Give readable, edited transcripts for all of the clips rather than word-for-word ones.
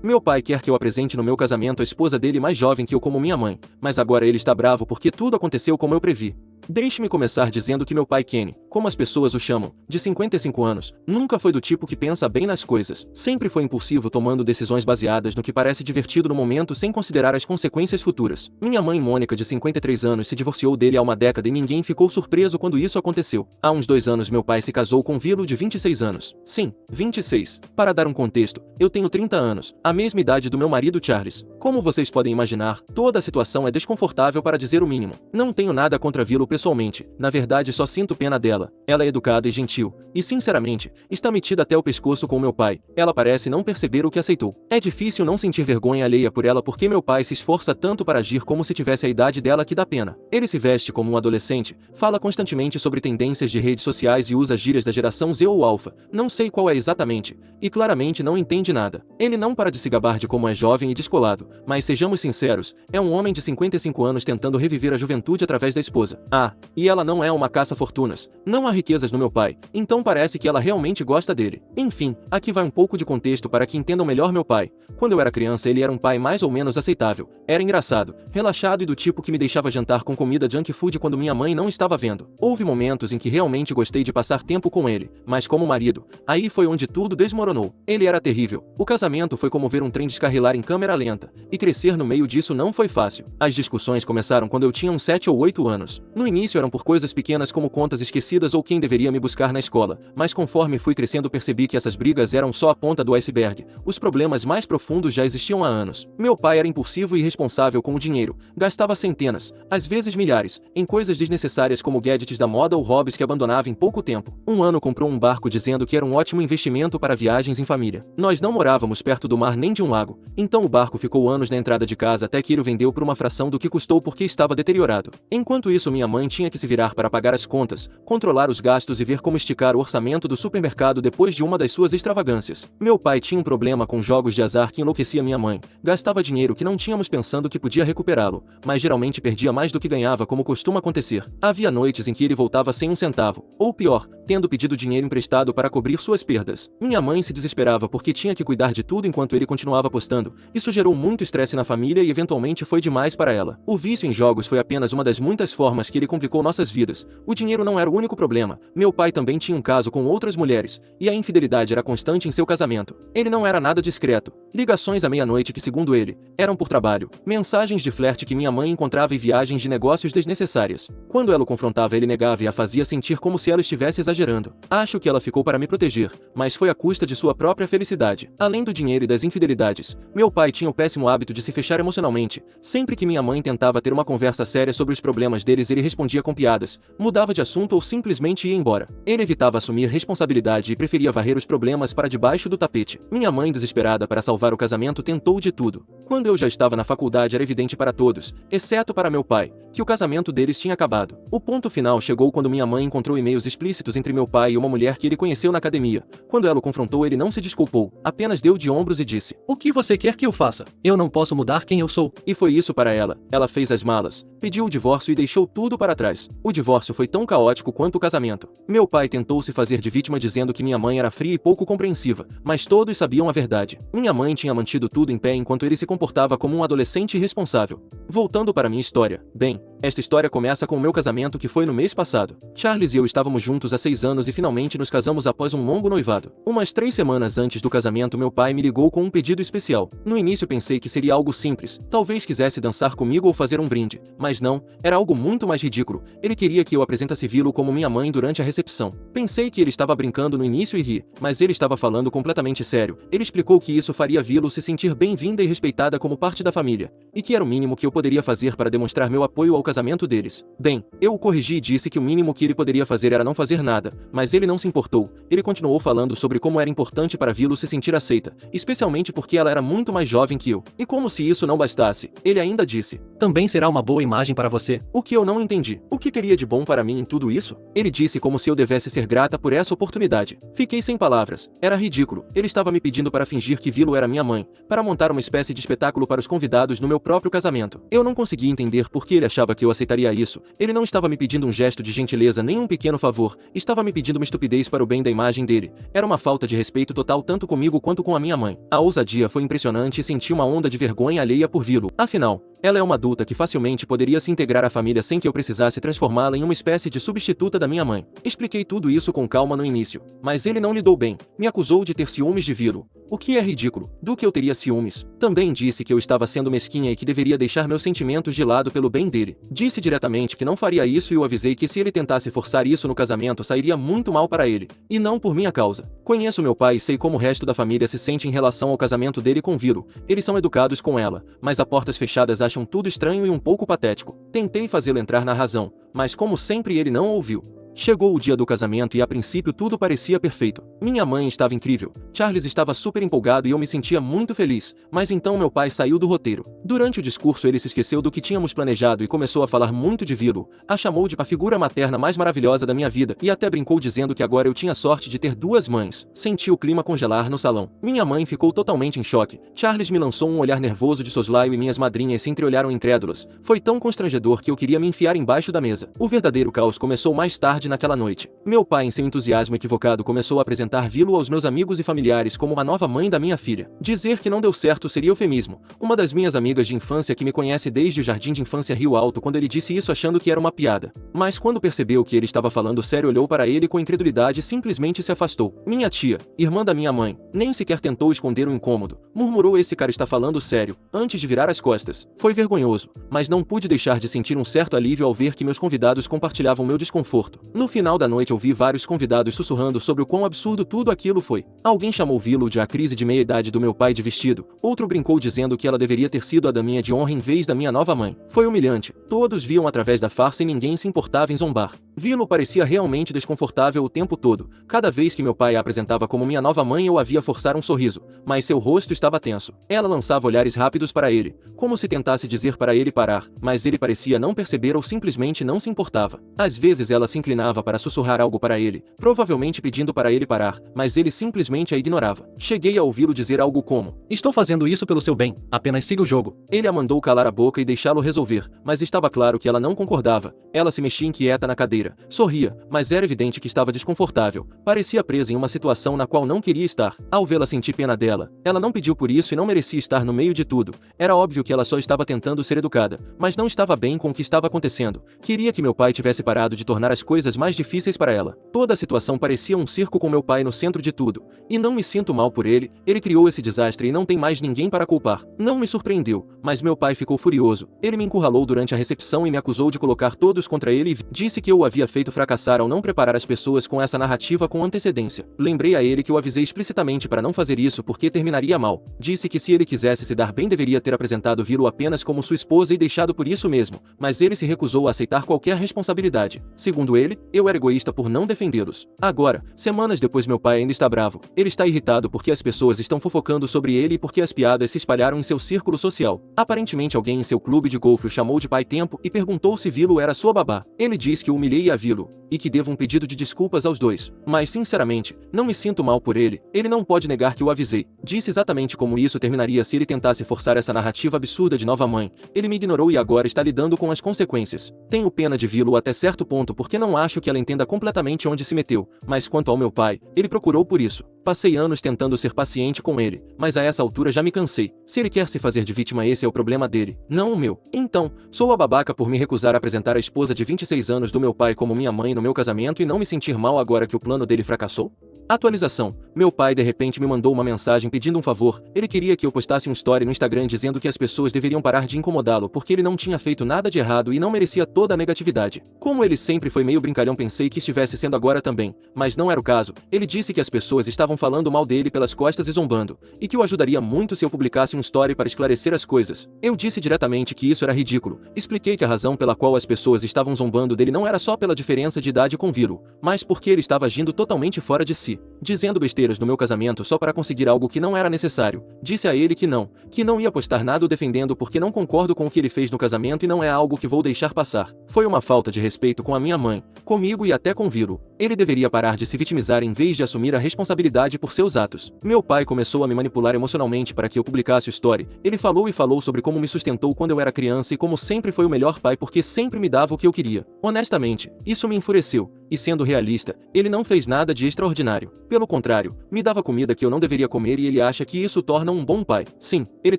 Meu pai quer que eu apresente no meu casamento a esposa dele mais jovem que eu como minha mãe, mas agora ele está bravo porque tudo aconteceu como eu previ. Deixe-me começar dizendo que meu pai Kenny, como as pessoas o chamam, de 55 anos, nunca foi do tipo que pensa bem nas coisas. Sempre foi impulsivo tomando decisões baseadas no que parece divertido no momento sem considerar as consequências futuras. Minha mãe Mônica, de 53 anos, se divorciou dele há uma década e ninguém ficou surpreso quando isso aconteceu. Há uns 2 anos meu pai se casou com Vilo, de 26 anos. Sim, 26. Para dar um contexto, eu tenho 30 anos, a mesma idade do meu marido Charles. Como vocês podem imaginar, toda a situação é desconfortável para dizer o mínimo. Não tenho nada contra Vilo pessoalmente, na verdade só sinto pena dela. Ela é educada e gentil, e sinceramente, está metida até o pescoço com meu pai. Ela parece não perceber o que aceitou. É difícil não sentir vergonha alheia por ela porque meu pai se esforça tanto para agir como se tivesse a idade dela que dá pena. Ele se veste como um adolescente, fala constantemente sobre tendências de redes sociais e usa gírias da geração Z ou Alpha, não sei qual é exatamente, e claramente não entende nada. Ele não para de se gabar de como é jovem e descolado, mas sejamos sinceros, é um homem de 55 anos tentando reviver a juventude através da esposa. Ah, e ela não é uma caça-fortunas. Não há riquezas no meu pai, então parece que ela realmente gosta dele. Enfim, aqui vai um pouco de contexto para que entendam melhor meu pai. Quando eu era criança ele era um pai mais ou menos aceitável. Era engraçado, relaxado e do tipo que me deixava jantar com comida junk food quando minha mãe não estava vendo. Houve momentos em que realmente gostei de passar tempo com ele, mas como marido, aí foi onde tudo desmoronou. Ele era terrível. O casamento foi como ver um trem descarrilar em câmera lenta, e crescer no meio disso não foi fácil. As discussões começaram quando eu tinha uns 7 ou 8 anos. No início eram por coisas pequenas como contas esquecidas ou quem deveria me buscar na escola, mas conforme fui crescendo percebi que essas brigas eram só a ponta do iceberg. Os problemas mais profundos já existiam há anos. Meu pai era impulsivo e irresponsável com o dinheiro, gastava centenas, às vezes milhares, em coisas desnecessárias como gadgets da moda ou hobbies que abandonava em pouco tempo. Um ano comprou um barco dizendo que era um ótimo investimento para viagens em família. Nós não morávamos perto do mar nem de um lago, então o barco ficou anos na entrada de casa até que ele o vendeu por uma fração do que custou porque estava deteriorado. Enquanto isso minha mãe tinha que se virar para pagar as contas, controlar os gastos e ver como esticar o orçamento do supermercado depois de uma das suas extravagâncias. Meu pai tinha um problema com jogos de azar que enlouquecia minha mãe, gastava dinheiro que não tínhamos pensando que podia recuperá-lo, mas geralmente perdia mais do que ganhava como costuma acontecer. Havia noites em que ele voltava sem um centavo, ou pior, tendo pedido dinheiro emprestado para cobrir suas perdas. Minha mãe se desesperava porque tinha que cuidar de tudo enquanto ele continuava apostando. Isso gerou muito estresse na família e eventualmente foi demais para ela. O vício em jogos foi apenas uma das muitas formas que ele complicou nossas vidas. O dinheiro não era o único problema. Meu pai também tinha um caso com outras mulheres, e a infidelidade era constante em seu casamento. Ele não era nada discreto. Ligações à meia-noite que, segundo ele, eram por trabalho. Mensagens de flerte que minha mãe encontrava em viagens de negócios desnecessárias. Quando ela o confrontava ele negava e a fazia sentir como se ela estivesse exagerando. Acho que ela ficou para me proteger, mas foi à custa de sua própria felicidade. Além do dinheiro e das infidelidades, meu pai tinha o péssimo hábito de se fechar emocionalmente. Sempre que minha mãe tentava ter uma conversa séria sobre os problemas deles ele respondia com piadas, mudava de assunto ou simplesmente ia embora. Ele evitava assumir responsabilidade e preferia varrer os problemas para debaixo do tapete. Minha mãe, desesperada para salvar o casamento, tentou de tudo. Quando eu já estava na faculdade era evidente para todos, exceto para meu pai, que o casamento deles tinha acabado. O ponto final chegou quando minha mãe encontrou e-mails explícitos entre meu pai e uma mulher que ele conheceu na academia. Quando ela o confrontou ele não se desculpou, apenas deu de ombros e disse: "O que você quer que eu faça? Eu não posso mudar quem eu sou." E foi isso para ela. Ela fez as malas, pediu o divórcio e deixou tudo para trás. O divórcio foi tão caótico quanto o casamento. Meu pai tentou se fazer de vítima dizendo que minha mãe era fria e pouco compreensiva, mas todos sabiam a verdade. Minha mãe tinha mantido tudo em pé enquanto ele se comportava como um adolescente irresponsável. Voltando para minha história, bem, esta história começa com o meu casamento que foi no mês passado. Charles e eu estávamos juntos há 6 anos e finalmente nos casamos após um longo noivado. Umas 3 semanas antes do casamento meu pai me ligou com um pedido especial. No início pensei que seria algo simples, talvez quisesse dançar comigo ou fazer um brinde, mas não, era algo muito mais ridículo. Ele queria que eu apresentasse Vilo como minha mãe durante a recepção. Pensei que ele estava brincando no início e ri, mas ele estava falando completamente sério. Ele explicou que isso faria Vilo se sentir bem-vinda e respeitada como parte da família, e que era o mínimo que eu poderia fazer para demonstrar meu apoio ao casamento deles. Bem, eu o corrigi e disse que o mínimo que ele poderia fazer era não fazer nada, mas ele não se importou. Ele continuou falando sobre como era importante para Vilo se sentir aceita, especialmente porque ela era muito mais jovem que eu. E como se isso não bastasse, ele ainda disse: também será uma boa imagem para você. O que eu não entendi. O que teria de bom para mim em tudo isso? Ele disse como se eu devesse ser grata por essa oportunidade. Fiquei sem palavras. Era ridículo. Ele estava me pedindo para fingir que Vilo era minha mãe, para montar uma espécie de espetáculo para os convidados no meu próprio casamento. Eu não conseguia entender por que ele achava que eu aceitaria isso. Ele não estava me pedindo um gesto de gentileza nem um pequeno favor. Estava me pedindo uma estupidez para o bem da imagem dele. Era uma falta de respeito total tanto comigo quanto com a minha mãe. A ousadia foi impressionante e senti uma onda de vergonha alheia por Vilo. Afinal, ela é uma adulta que facilmente poderia se integrar à família sem que eu precisasse transformá-la em uma espécie de substituta da minha mãe. Expliquei tudo isso com calma no início, mas ele não lidou bem. Me acusou de ter ciúmes de Vilo. O que é ridículo. Do que eu teria ciúmes? Também disse que eu estava sendo mesquinha e que deveria deixar meus sentimentos de lado pelo bem dele. Disse diretamente que não faria isso e eu avisei que se ele tentasse forçar isso no casamento sairia muito mal para ele, e não por minha causa. Conheço meu pai e sei como o resto da família se sente em relação ao casamento dele com Vilo. Eles são educados com ela, mas a portas fechadas acham tudo estranho e um pouco patético. Tentei fazê-lo entrar na razão, mas como sempre ele não ouviu. Chegou o dia do casamento e a princípio tudo parecia perfeito. Minha mãe estava incrível, Charles estava super empolgado e eu me sentia muito feliz, mas então meu pai saiu do roteiro. Durante o discurso ele se esqueceu do que tínhamos planejado e começou a falar muito de Vilo. A chamou de a figura materna mais maravilhosa da minha vida e até brincou dizendo que agora eu tinha sorte de ter duas mães. Senti o clima congelar no salão. Minha mãe ficou totalmente em choque. Charles me lançou um olhar nervoso de soslaio e minhas madrinhas se entreolharam incrédulas. Foi tão constrangedor que eu queria me enfiar embaixo da mesa. O verdadeiro caos começou mais tarde naquela noite. Meu pai, em seu entusiasmo equivocado, começou a apresentar Vilo aos meus amigos e familiares como a nova mãe da minha filha. Dizer que não deu certo seria eufemismo. Uma das minhas amigas de infância que me conhece desde o jardim de infância Rio Alto quando ele disse isso achando que era uma piada. Mas quando percebeu que ele estava falando sério olhou para ele com incredulidade e simplesmente se afastou. Minha tia, irmã da minha mãe, nem sequer tentou esconder o incômodo. Murmurou: esse cara está falando sério, antes de virar as costas. Foi vergonhoso, mas não pude deixar de sentir um certo alívio ao ver que meus convidados compartilhavam meu desconforto. No final da noite ouvi vários convidados sussurrando sobre o quão absurdo tudo aquilo foi. Alguém chamou Vilo de a crise de meia-idade do meu pai de vestido, outro brincou dizendo que ela deveria ter sido a daminha de honra em vez da minha nova mãe. Foi humilhante, todos viam através da farsa e ninguém se importava em zombar. Vilo parecia realmente desconfortável o tempo todo. Cada vez que meu pai a apresentava como minha nova mãe eu a via forçar um sorriso, mas seu rosto estava tenso. Ela lançava olhares rápidos para ele, como se tentasse dizer para ele parar, mas ele parecia não perceber ou simplesmente não se importava. Às vezes ela se inclinava para sussurrar algo para ele, provavelmente pedindo para ele parar, mas ele simplesmente a ignorava. Cheguei a ouvi-lo dizer algo como: estou fazendo isso pelo seu bem, apenas siga o jogo. Ele a mandou calar a boca e deixá-lo resolver, mas estava claro que ela não concordava. Ela se mexia inquieta na cadeira, sorria, mas era evidente que estava desconfortável. Parecia presa em uma situação na qual não queria estar. Ao vê-la senti pena dela. Ela não pediu por isso e não merecia estar no meio de tudo. Era óbvio que ela só estava tentando ser educada, mas não estava bem com o que estava acontecendo. Queria que meu pai tivesse parado de tornar as coisas mais difíceis para ela. Toda a situação parecia um circo com meu pai no centro de tudo. E não me sinto mal por ele, ele criou esse desastre e não tem mais ninguém para culpar. Não me surpreendeu, mas meu pai ficou furioso. Ele me encurralou durante a recepção e me acusou de colocar todos contra ele e disse que eu o havia feito fracassar ao não preparar as pessoas com essa narrativa com antecedência. Lembrei a ele que eu avisei explicitamente para não fazer isso porque terminaria mal. Disse que se ele quisesse se dar bem deveria ter apresentado Vilo apenas como sua esposa e deixado por isso mesmo, mas ele se recusou a aceitar qualquer responsabilidade. Segundo ele, eu era egoísta por não defendê-los. Agora, semanas depois meu pai ainda está bravo. Ele está irritado porque as pessoas estão fofocando sobre ele e porque as piadas se espalharam em seu círculo social. Aparentemente alguém em seu clube de golfe o chamou de pai tempo e perguntou se Vilo era sua babá. Ele diz que o humilhei a Vilo, e que devo um pedido de desculpas aos dois. Mas sinceramente, não me sinto mal por ele. Ele não pode negar que o avisei. Disse exatamente como isso terminaria se ele tentasse forçar essa narrativa absurda de nova mãe. Ele me ignorou e agora está lidando com as consequências. Tenho pena de Vilo até certo ponto porque não acho que ela entenda completamente onde se meteu, mas quanto ao meu pai, ele procurou por isso. Passei anos tentando ser paciente com ele, mas a essa altura já me cansei. Se ele quer se fazer de vítima, esse é o problema dele, não o meu. Então, sou a babaca por me recusar a apresentar a esposa de 26 anos do meu pai como minha mãe no meu casamento e não me sentir mal agora que o plano dele fracassou? Atualização. Meu pai de repente me mandou uma mensagem pedindo um favor. Ele queria que eu postasse um story no Instagram dizendo que as pessoas deveriam parar de incomodá-lo porque ele não tinha feito nada de errado e não merecia toda a negatividade. Como ele sempre foi meio brincalhão, pensei que estivesse sendo agora também, mas não era o caso. Ele disse que as pessoas estavam falando mal dele pelas costas e zombando, e que o ajudaria muito se eu publicasse um story para esclarecer as coisas. Eu disse diretamente que isso era ridículo. Expliquei que a razão pela qual as pessoas estavam zombando dele não era só pela diferença de idade com Vilo, mas porque ele estava agindo totalmente fora de si, dizendo besteiras barreiras no meu casamento só para conseguir algo que não era necessário. Disse a ele que não ia postar nada o defendendo porque não concordo com o que ele fez no casamento e não é algo que vou deixar passar. Foi uma falta de respeito com a minha mãe, comigo e até com Vilo. Ele deveria parar de se vitimizar em vez de assumir a responsabilidade por seus atos. Meu pai começou a me manipular emocionalmente para que eu publicasse o story. Ele falou e falou sobre como me sustentou quando eu era criança e como sempre foi o melhor pai porque sempre me dava o que eu queria. Honestamente, isso me enfureceu. E sendo realista, ele não fez nada de extraordinário. Pelo contrário, me dava comida que eu não deveria comer e ele acha que isso torna um bom pai. Sim, ele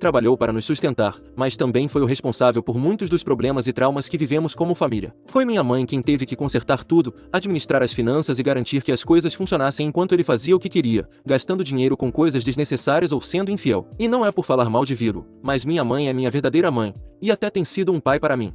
trabalhou para nos sustentar, mas também foi o responsável por muitos dos problemas e traumas que vivemos como família. Foi minha mãe quem teve que consertar tudo, administrar as finanças e garantir que as coisas funcionassem enquanto ele fazia o que queria, gastando dinheiro com coisas desnecessárias ou sendo infiel. E não é por falar mal de Vilo, mas minha mãe é minha verdadeira mãe, e até tem sido um pai para mim.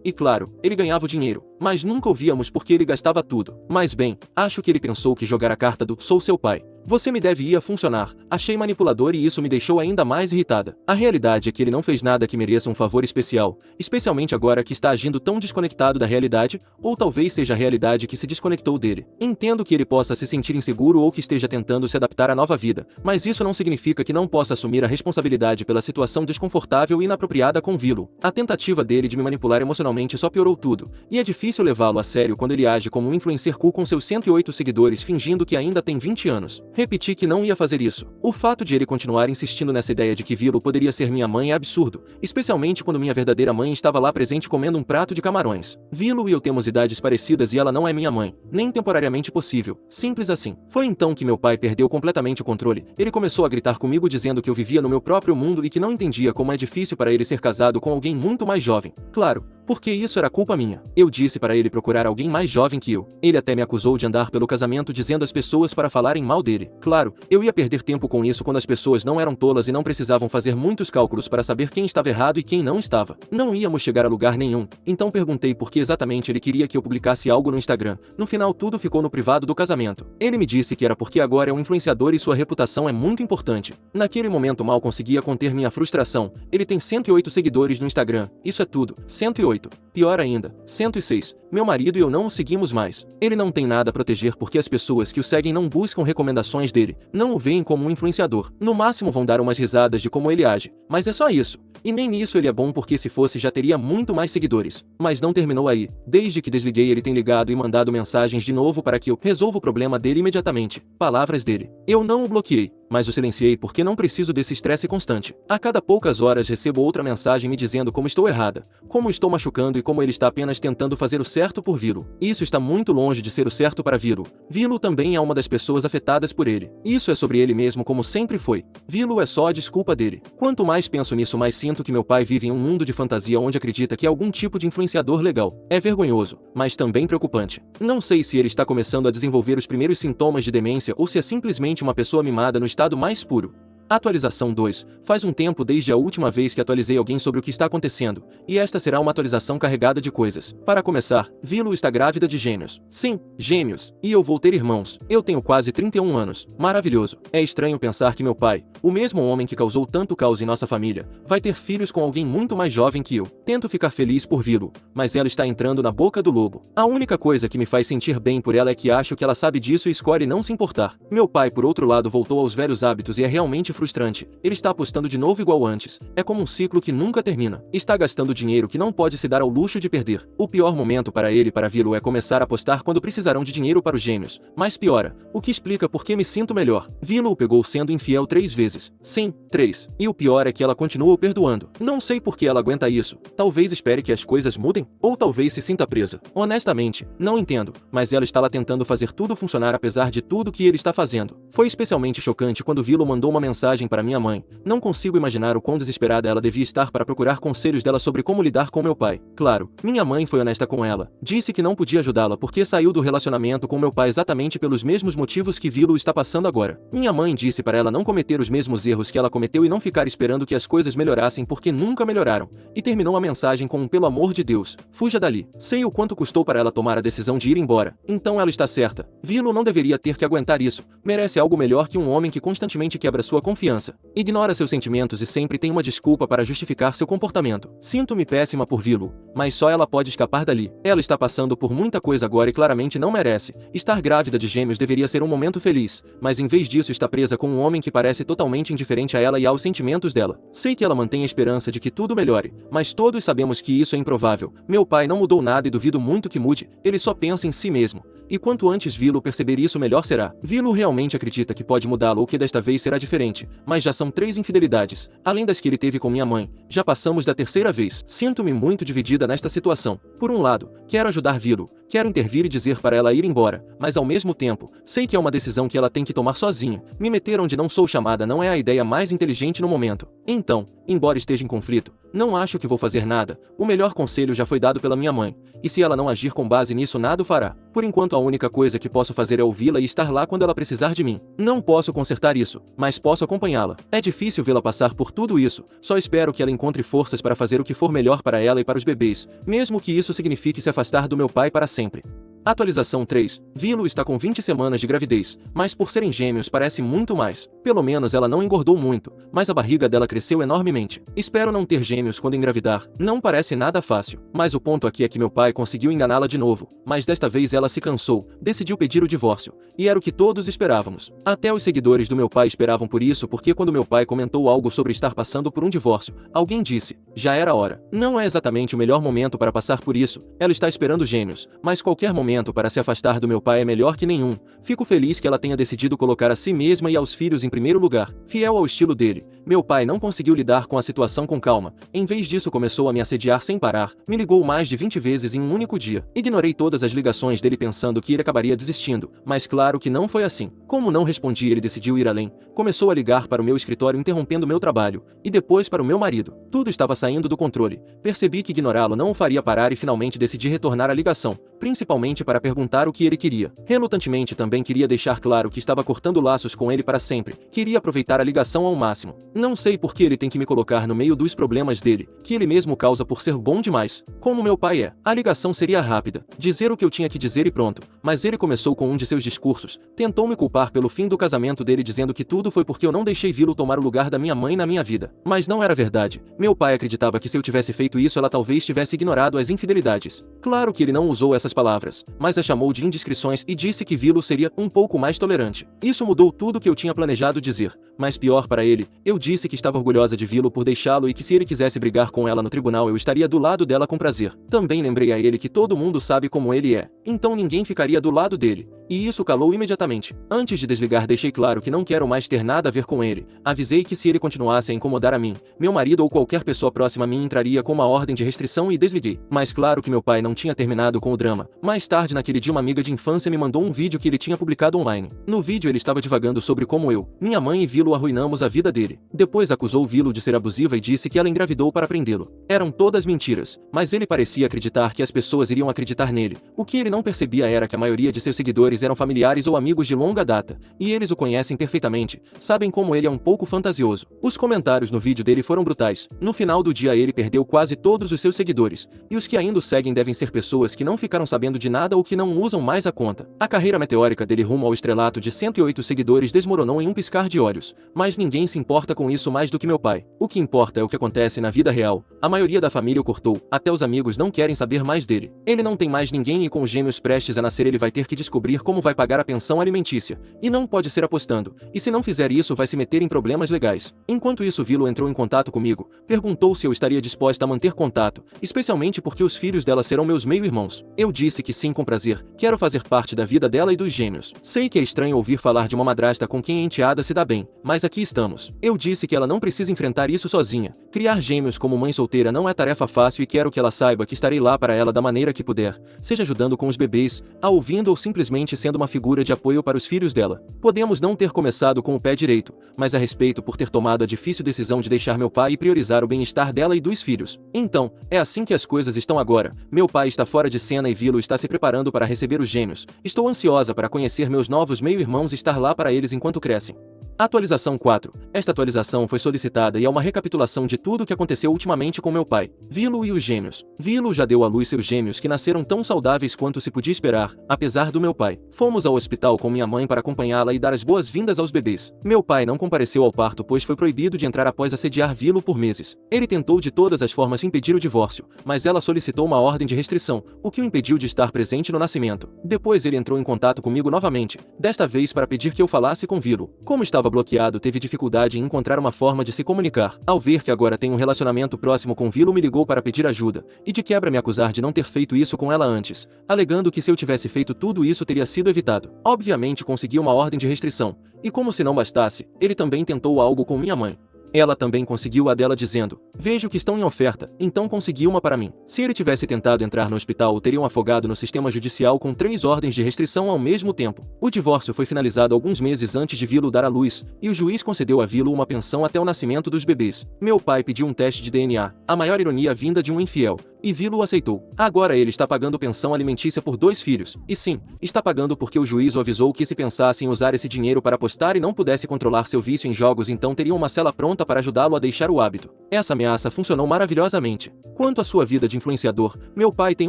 E claro, ele ganhava o dinheiro, mas nunca ouvíamos porque ele gastava tudo. Mas bem, acho que ele pensou que jogar a carta do "sou seu pai, você me deve" ia funcionar. Achei manipulador e isso me deixou ainda mais irritada. A realidade é que ele não fez nada que mereça um favor especial, especialmente agora que está agindo tão desconectado da realidade, ou talvez seja a realidade que se desconectou dele. Entendo que ele possa se sentir inseguro ou que esteja tentando se adaptar à nova vida, mas isso não significa que não possa assumir a responsabilidade pela situação desconfortável e inapropriada com Vilo. A tentativa dele de me manipular emocionalmente só piorou tudo, e é difícil levá-lo a sério quando ele age como um influencer cool com seus 108 seguidores fingindo que ainda tem 20 anos. Repeti que não ia fazer isso. O fato de ele continuar insistindo nessa ideia de que Vilo poderia ser minha mãe é absurdo, especialmente quando minha verdadeira mãe estava lá presente comendo um prato de camarões. Vilo e eu temos idades parecidas e ela não é minha mãe, nem temporariamente possível. Simples assim. Foi então que meu pai perdeu completamente o controle. Ele começou a gritar comigo dizendo que eu vivia no meu próprio mundo e que não entendia como é difícil para ele ser casado com alguém muito mais jovem. Claro, porque isso era culpa minha. Eu disse para ele procurar alguém mais jovem que eu. Ele até me acusou de andar pelo casamento dizendo às pessoas para falarem mal dele. Claro, eu ia perder tempo com isso quando as pessoas não eram tolas e não precisavam fazer muitos cálculos para saber quem estava errado e quem não estava. Não íamos chegar a lugar nenhum, então perguntei por que exatamente ele queria que eu publicasse algo no Instagram. No final tudo ficou no privado do casamento. Ele me disse que era porque agora é um influenciador e sua reputação é muito importante. Naquele momento mal conseguia conter minha frustração. Ele tem 108 seguidores no Instagram, isso é tudo. 108. Pior ainda, 106. Meu marido e eu não o seguimos mais. Ele não tem nada a proteger porque as pessoas que o seguem não buscam recomendações dele, não o veem como um influenciador. No máximo vão dar umas risadas de como ele age, mas é só isso. E nem nisso ele é bom porque se fosse já teria muito mais seguidores. Mas não terminou aí. Desde que desliguei ele tem ligado e mandado mensagens de novo para que eu resolva o problema dele imediatamente. Palavras dele. Eu não o bloqueei, mas o silenciei porque não preciso desse estresse constante. A cada poucas horas recebo outra mensagem me dizendo como estou errada, como estou machucando e como ele está apenas tentando fazer o certo por Vilo. Isso está muito longe de ser o certo para Vilo. Vilo também é uma das pessoas afetadas por ele. Isso é sobre ele mesmo como sempre foi. Vilo é só a desculpa dele. Quanto mais penso nisso, mais sinto que meu pai vive em um mundo de fantasia onde acredita que é algum tipo de influenciador legal. É vergonhoso, mas também preocupante. Não sei se ele está começando a desenvolver os primeiros sintomas de demência ou se é simplesmente uma pessoa mimada no estado mais puro. Atualização 2. Faz um tempo desde a última vez que atualizei alguém sobre o que está acontecendo, e esta será uma atualização carregada de coisas. Para começar, Vilo está grávida de gêmeos. Sim, gêmeos. E eu vou ter irmãos. Eu tenho quase 31 anos. Maravilhoso. É estranho pensar que meu pai, o mesmo homem que causou tanto caos em nossa família, vai ter filhos com alguém muito mais jovem que eu. Tento ficar feliz por Vilo, mas ela está entrando na boca do lobo. A única coisa que me faz sentir bem por ela é que acho que ela sabe disso e escolhe não se importar. Meu pai, por outro lado, voltou aos velhos hábitos e é realmente frustrante. Ele está apostando de novo igual antes. É como um ciclo que nunca termina. Está gastando dinheiro que não pode se dar ao luxo de perder. O pior momento para ele e para Vilo é começar a apostar quando precisarão de dinheiro para os gêmeos. Mas piora, o que explica por que me sinto melhor. Vilo o pegou sendo infiel 3 vezes. Sim, 3. E o pior é que ela continua o perdoando. Não sei por que ela aguenta isso. Talvez espere que as coisas mudem, ou talvez se sinta presa. Honestamente, não entendo, mas ela está lá tentando fazer tudo funcionar apesar de tudo que ele está fazendo. Foi especialmente chocante quando Vilo mandou uma mensagem para minha mãe. Não consigo imaginar o quão desesperada ela devia estar para procurar conselhos dela sobre como lidar com meu pai. Claro, minha mãe foi honesta com ela. Disse que não podia ajudá-la porque saiu do relacionamento com meu pai exatamente pelos mesmos motivos que Vilo está passando agora. Minha mãe disse para ela não cometer os mesmos erros que ela cometeu e não ficar esperando que as coisas melhorassem porque nunca melhoraram. E terminou a mensagem com um "pelo amor de Deus, fuja dali". Sei o quanto custou para ela tomar a decisão de ir embora. Então ela está certa. Vilo não deveria ter que aguentar isso. Merece algo melhor que um homem que constantemente quebra sua confiança confiança. Ignora seus sentimentos e sempre tem uma desculpa para justificar seu comportamento. Sinto-me péssima por Vilo, mas só ela pode escapar dali. Ela está passando por muita coisa agora e claramente não merece. Estar grávida de gêmeos deveria ser um momento feliz, mas em vez disso está presa com um homem que parece totalmente indiferente a ela e aos sentimentos dela. Sei que ela mantém a esperança de que tudo melhore, mas todos sabemos que isso é improvável. Meu pai não mudou nada e duvido muito que mude, ele só pensa em si mesmo. E quanto antes Vilo perceber isso, melhor será. Vilo realmente acredita que pode mudá-lo ou que desta vez será diferente, mas já são 3 infidelidades, além das que ele teve com minha mãe. Já passamos da 3ª vez. Sinto-me muito dividida nesta situação. Por um lado, quero ajudar Vilo, quero intervir e dizer para ela ir embora, mas ao mesmo tempo, sei que é uma decisão que ela tem que tomar sozinha. Me meter onde não sou chamada não é a ideia mais inteligente no momento. Então, embora esteja em conflito, não acho que vou fazer nada. O melhor conselho já foi dado pela minha mãe, e se ela não agir com base nisso, nada o fará. Por enquanto, a única coisa que posso fazer é ouvi-la e estar lá quando ela precisar de mim. Não posso consertar isso, mas posso acompanhá-la. É difícil vê-la passar por tudo isso, só espero que ela encontre forças para fazer o que for melhor para ela e para os bebês, mesmo que isso signifique se afastar do meu pai para sempre. Atualização 3. Vilo está com 20 semanas de gravidez, mas por serem gêmeos parece muito mais. Pelo menos ela não engordou muito, mas a barriga dela cresceu enormemente. Espero não ter gêmeos quando engravidar. Não parece nada fácil, mas o ponto aqui é que meu pai conseguiu enganá-la de novo, mas desta vez ela se cansou, decidiu pedir o divórcio, e era o que todos esperávamos. Até os seguidores do meu pai esperavam por isso, porque quando meu pai comentou algo sobre estar passando por um divórcio, alguém disse, já era hora. Não é exatamente o melhor momento para passar por isso, ela está esperando gêmeos, mas qualquer momento para se afastar do meu pai é melhor que nenhum. Fico feliz que ela tenha decidido colocar a si mesma e aos filhos em primeiro lugar, fiel ao estilo dele. Meu pai não conseguiu lidar com a situação com calma. Em vez disso, começou a me assediar sem parar. Me ligou mais de 20 vezes em um único dia. Ignorei todas as ligações dele pensando que ele acabaria desistindo, mas claro que não foi assim. Como não respondi, ele decidiu ir além. Começou a ligar para o meu escritório interrompendo meu trabalho, e depois para o meu marido. Tudo estava saindo do controle. Percebi que ignorá-lo não o faria parar e finalmente decidi retornar a ligação, principalmente para perguntar o que ele queria. Relutantemente também queria deixar claro que estava cortando laços com ele para sempre. Queria aproveitar a ligação ao máximo. Não sei por que ele tem que me colocar no meio dos problemas dele, que ele mesmo causa por ser bom demais. Como meu pai é. A ligação seria rápida, dizer o que eu tinha que dizer e pronto. Mas ele começou com um de seus discursos. Tentou me culpar pelo fim do casamento dele, dizendo que tudo foi porque eu não deixei Vilo tomar o lugar da minha mãe na minha vida. Mas não era verdade. Meu pai acreditava que se eu tivesse feito isso, ela talvez tivesse ignorado as infidelidades. Claro que ele não usou essas palavras, mas a chamou de indiscrições e disse que Vilo seria um pouco mais tolerante. Isso mudou tudo o que eu tinha planejado dizer. Mas pior para ele, eu disse que estava orgulhosa de Vilo por deixá-lo e que se ele quisesse brigar com ela no tribunal eu estaria do lado dela com prazer. Também lembrei a ele que todo mundo sabe como ele é, então ninguém ficaria do lado dele. E isso calou imediatamente. Antes de desligar, deixei claro que não quero mais ter nada a ver com ele. Avisei que se ele continuasse a incomodar a mim, meu marido ou qualquer pessoa próxima a mim entraria com uma ordem de restrição e desliguei. Mas claro que meu pai não tinha terminado com o drama. Mais tarde naquele dia uma amiga de infância me mandou um vídeo que ele tinha publicado online. No vídeo ele estava divagando sobre como eu, minha mãe e Vilo arruinamos a vida dele. Depois acusou Vilo de ser abusiva e disse que ela engravidou para prendê-lo. Eram todas mentiras, mas ele parecia acreditar que as pessoas iriam acreditar nele. O que ele não percebia era que a maioria de seus seguidores eram familiares ou amigos de longa data, e eles o conhecem perfeitamente, sabem como ele é um pouco fantasioso. Os comentários no vídeo dele foram brutais. No final do dia ele perdeu quase todos os seus seguidores, e os que ainda o seguem devem ser pessoas que não ficaram sabendo de nada ou que não usam mais a conta. A carreira meteórica dele rumo ao estrelato de 108 seguidores desmoronou em um piscar de olhos, mas ninguém se importa com isso mais do que meu pai. O que importa é o que acontece na vida real. A maioria da família o cortou, até os amigos não querem saber mais dele. Ele não tem mais ninguém e com os gêmeos prestes a nascer ele vai ter que descobrir como vai pagar a pensão alimentícia. E não pode ser apostando. E se não fizer isso vai se meter em problemas legais. Enquanto isso Vilo entrou em contato comigo, perguntou se eu estaria disposta a manter contato, especialmente porque os filhos dela serão meus meio-irmãos. Eu disse que sim com prazer, quero fazer parte da vida dela e dos gêmeos. Sei que é estranho ouvir falar de uma madrasta com quem a enteada se dá bem, mas aqui estamos. Eu disse que ela não precisa enfrentar isso sozinha. Criar gêmeos como mãe solteira não é tarefa fácil e quero que ela saiba que estarei lá para ela da maneira que puder, seja ajudando com os bebês, a ouvindo ou simplesmente sendo uma figura de apoio para os filhos dela. Podemos não ter começado com o pé direito, mas a respeito por ter tomado a difícil decisão de deixar meu pai e priorizar o bem-estar dela e dos filhos. Então, é assim que as coisas estão agora. Meu pai está fora de cena e Vilo está se preparando para receber os gêmeos. Estou ansiosa para conhecer meus novos meio-irmãos e estar lá para eles enquanto crescem. Atualização 4. Esta atualização foi solicitada e é uma recapitulação de tudo o que aconteceu ultimamente com meu pai, Vilo e os gêmeos. Vilo já deu à luz seus gêmeos que nasceram tão saudáveis quanto se podia esperar, apesar do meu pai. Fomos ao hospital com minha mãe para acompanhá-la e dar as boas-vindas aos bebês. Meu pai não compareceu ao parto pois foi proibido de entrar após assediar Vilo por meses. Ele tentou de todas as formas impedir o divórcio, mas ela solicitou uma ordem de restrição, o que o impediu de estar presente no nascimento. Depois ele entrou em contato comigo novamente, desta vez para pedir que eu falasse com Vilo. Como estava bloqueado, teve dificuldade em encontrar uma forma de se comunicar. Ao ver que agora tenho um relacionamento próximo com Vilo, me ligou para pedir ajuda, e de quebra me acusar de não ter feito isso com ela antes, alegando que se eu tivesse feito tudo isso teria sido evitado. Obviamente consegui uma ordem de restrição, e como se não bastasse, ele também tentou algo com minha mãe. Ela também conseguiu a dela dizendo: vejo que estão em oferta, então consegui uma para mim. Se ele tivesse tentado entrar no hospital, o teriam afogado no sistema judicial com 3 ordens de restrição ao mesmo tempo. O divórcio foi finalizado alguns meses antes de Vilo dar à luz, e o juiz concedeu a Vilo uma pensão até o nascimento dos bebês. Meu pai pediu um teste de DNA, a maior ironia vinda de um infiel, e Vilo aceitou. Agora ele está pagando pensão alimentícia por 2 filhos. E sim, está pagando porque o juiz o avisou que se pensasse em usar esse dinheiro para apostar e não pudesse controlar seu vício em jogos, então teriam uma cela pronta para ajudá-lo a deixar o hábito. Essa ameaça funcionou maravilhosamente. Quanto à sua vida de influenciador, meu pai tem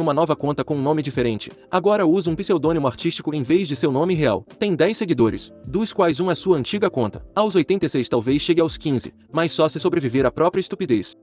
uma nova conta com um nome diferente. Agora usa um pseudônimo artístico em vez de seu nome real. Tem 10 seguidores, dos quais um é sua antiga conta. Aos 86 talvez chegue aos 15, mas só se sobreviver à própria estupidez.